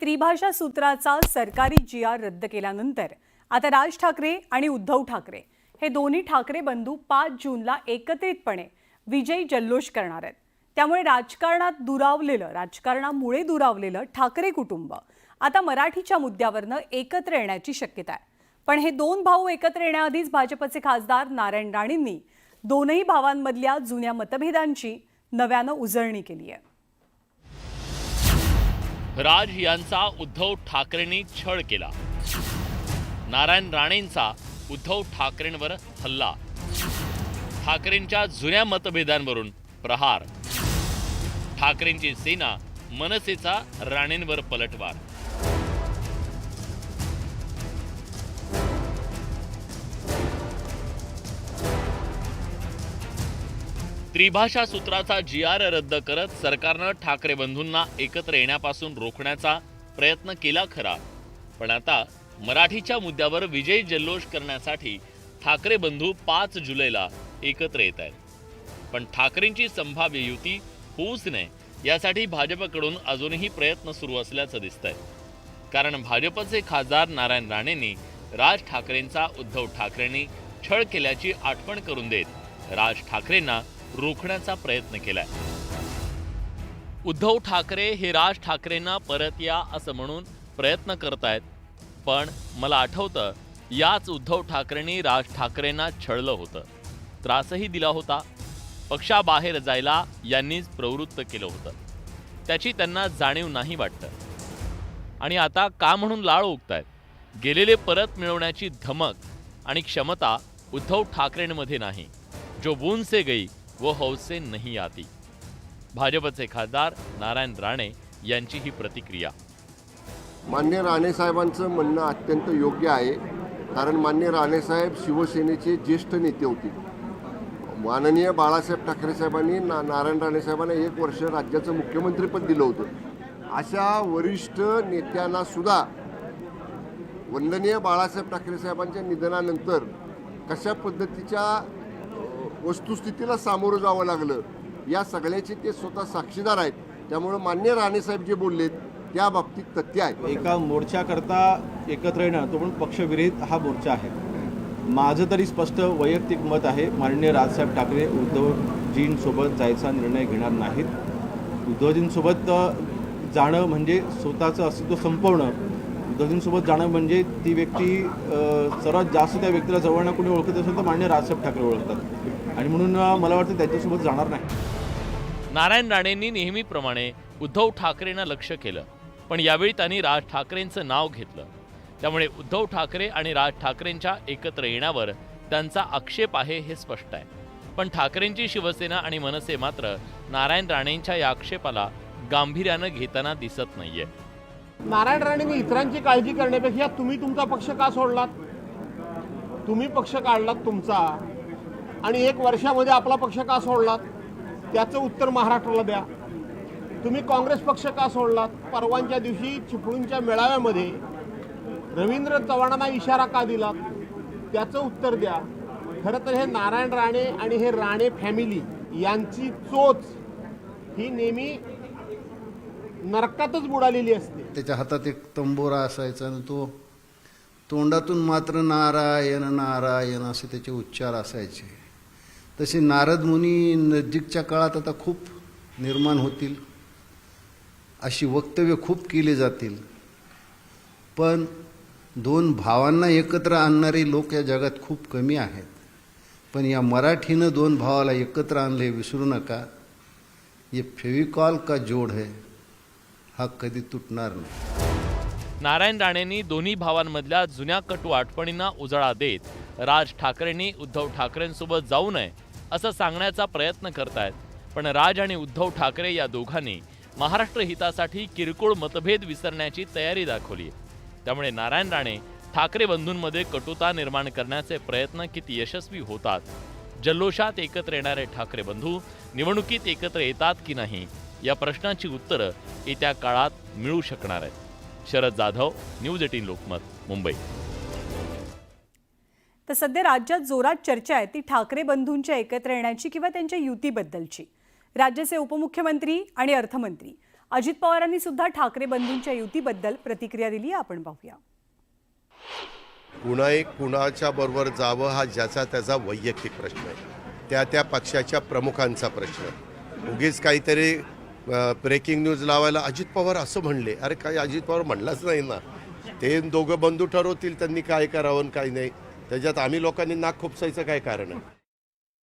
त्रिभाषा सूत्राचा सरकारी GR रद्द केल्यानंतर आता राज ठाकरे आणि उद्धव ठाकरे हे दोन्ही ठाकरे बंधू 5 जूनला एकत्रितपणे विजयी जल्लोष करणार आहेत। त्यामुळे राजकारणामुळे दुरावलेलं ठाकरे कुटुंब आता मराठीच्या मुद्द्यावरनं एकत्र येण्याची शक्यता आहे। पण हे दोन भाऊ एकत्र येण्याआधीच भाजपचे खासदार नारायण राणेंनी दोनही भावांमधल्या जुन्या मतभेदांची नव्यानं उजळणी केली आहे। राज यांचा उद्धव ठाकरेंनी छळ केला, नारायण राणेंचा उद्धव ठाकरेंवर हल्ला, ठाकरेंच्या जुन्या मतभेदांवरून प्रहार, ठाकरेंची सेना मनसेचा राणेंवर पलटवार। त्रिभाषा सूत्राचा GR रद्द करत सरकारनं ठाकरे बंधूंना एकत्र येण्यापासून रोखण्याचा प्रयत्न केला खरा, पण आता मराठीच्या मुद्द्यावर विजयी जल्लोष करण्यासाठी ठाकरे बंधू 5 जुलैला एकत्र येत आहेत। पण ठाकरेंची संभाव्य युती होऊच नये यासाठी भाजपकडून अजूनही प्रयत्न सुरू असल्याचं दिसतंय। कारण भाजपचे खासदार नारायण राणेंनी राज ठाकरेंचा उद्धव ठाकरेंनी छळ केल्याची आठवण करून देत राज ठाकरेंना रोखण्याचा प्रयत्न केलाय। उद्धव ठाकरे हे राज ठाकरेंना परत या असं म्हणून प्रयत्न करतायत, पण मला आठवतं याच उद्धव ठाकरेंनी राज ठाकरेंना छळलं होतं, त्रासही दिला होता, पक्षाबाहेर जायला यांनीच प्रवृत्त केलं होतं। त्याची त्यांना जाणीव नाही वाटतं आणि आता का म्हणून लाळ ओकतायत। गेलेले परत मिळवण्याची धमक आणि क्षमता उद्धव ठाकरेंमध्ये नाही। जो बूंद से गई वो हौस से नहीं आती। भाजपचे खासदार नारायण राणे यांची ही प्रतिक्रिया। मान्य राणे साहेबांचं म्हणणं अत्यंत योग्य आहे, कारण मान्य राणे साहेब शिवसेनेचे ज्येष्ठ नेते होते। माननीय बाळासाहेब ठाकरे साहेबांनी नारायण राणे साहेबांना 1 वर्ष राज्याचं मुख्यमंत्रीपद दिलं होतं। अशा वरिष्ठ नेत्यांना सुद्धा वंदनीय बाळासाहेब ठाकरे साहेबांच्या निधनानंतर कशा पद्धतीच्या वस्तुस्थितीला सामोरं जावं लागलं या सगळ्याचे ते स्वतः साक्षीदार आहेत। त्यामुळे मान्य राणे साहेब जे बोललेत त्या बाबतीत तथ्य आहे। एका मोर्चाकरता एकत्र येणं तो पण पक्षविरहित हा मोर्चा आहे। माझं तरी स्पष्ट वैयक्तिक मत आहे, माननीय राजसाहेब ठाकरे उद्धवजींसोबत जायचा निर्णय घेणार नाहीत। उद्धवजींसोबत जाणं म्हणजे स्वतःचं अस्तित्व संपवणं, उद्धवजींसोबत जाणं म्हणजे ती व्यक्ती सर्वात जास्त त्या व्यक्तीला जवळनं कोणी ओळखत असेल तर माननीय राजसाहेब ठाकरे ओळखतात आणि म्हणून मला वाटतं त्यांच्यासोबत जाणार नाही। नारायण राणेंनी नेहमीप्रमाणे उद्धव ठाकरेंना लक्ष केलं, पण यावेळी त्यांनी राज ठाकरेंचं नाव घेतलं। त्यामुळे उद्धव ठाकरे आणि राज ठाकरेंच्या एकत्र येण्यावर त्यांचा आक्षेप आहे हे स्पष्ट आहे। पण ठाकरेंची शिवसेना आणि मनसे मात्र नारायण राणेंच्या या आक्षेपाला गांभीर्यानं घेताना दिसत नाहीये। नारायण राणेंनी इतरांची काळजी करण्यापेक्षा तुम्ही तुमचा पक्ष का सोडलात? तुम्ही पक्ष काढलात तुमचा आणि 1 वर्षामध्ये आपला पक्ष का सोडलात त्याचं उत्तर महाराष्ट्राला द्या। तुम्ही काँग्रेस पक्ष का सोडलात? परवांच्या दिवशी चिपळूणच्या मेळाव्यामध्ये रवींद्र चव्हाणांना इशारा का दिलात त्याचं उत्तर द्या। खरं तर हे नारायण राणे आणि हे राणे फॅमिली यांची चोच ही नेहमी नरकातच बुडालेली असते। त्याच्या हातात एक तंबोरा असायचा आणि तो तोंडातून मात्र नारायण नारायण असे त्याचे उच्चार असायचे। तसे नारद मुनी नजीकच्या काळात आता खूप निर्माण होतील, अशी वक्तव्य खूप केली जातील, पण 2 भावांना एकत्र आणणारे लोक या जगात खूप कमी आहेत। पण या मराठीनं 2 भावाला एकत्र आणले, विसरू नका, ये फेविकॉल का जोड है, हा कधी तुटणार नाही। नारायण राणेंनी दोन्ही भावांमधल्या जुन्या कटू आठवणींना उजाळा देत राज ठाकरेंनी उद्धव ठाकरेंसोबत जाऊ नये असं सांगण्याचा प्रयत्न करतायत। पण राज आणि उद्धव ठाकरे या दोघांनी महाराष्ट्र हितासाठी किरकोळ मतभेद विसरण्याची तयारी दाखवली। त्यामुळे नारायण राणे ठाकरे बंधूंमध्ये कटुता निर्माण करण्याचे प्रयत्न किती यशस्वी होतात, जल्लोषात एकत्र येणारे ठाकरे बंधू निवडणुकीत एकत्र येतात की नाही या प्रश्नाची उत्तरं येत्या काळात मिळू शकणार आहेत। शरद जाधव, न्यूज 18 लोकमत, मुंबई। तर सध्या राज्यात जोरात चर्चा आहे ती ठाकरे बंधूंच्या एकत्र येण्याची किंवा त्यांच्या युतीबद्दलची। राज्याचे उपमुख्यमंत्री आणि अर्थमंत्री अजित पवारांनी सुद्धा ठाकरे बंधूंच्या युतीबद्दल प्रतिक्रिया दिली. आपण पाहूया. कुणाच्या बरोबर जावं हा ज्याचा त्याचा वैयक्तिक प्रश्न आहे, त्या पक्षाच्या प्रमुखांचा प्रश्न. उगीच काहीतरी ब्रेकिंग न्यूज लावायला अजित पवार असं म्हणले, अरे काही अजित पवार म्हणलाच नाही ना. ते दोघं बंधू ठरवतील त्यांनी काय करावं आणि काय नाही. त्याच्यात आम्ही लोकांनी नाक खुपसायचं काय कारण आहे.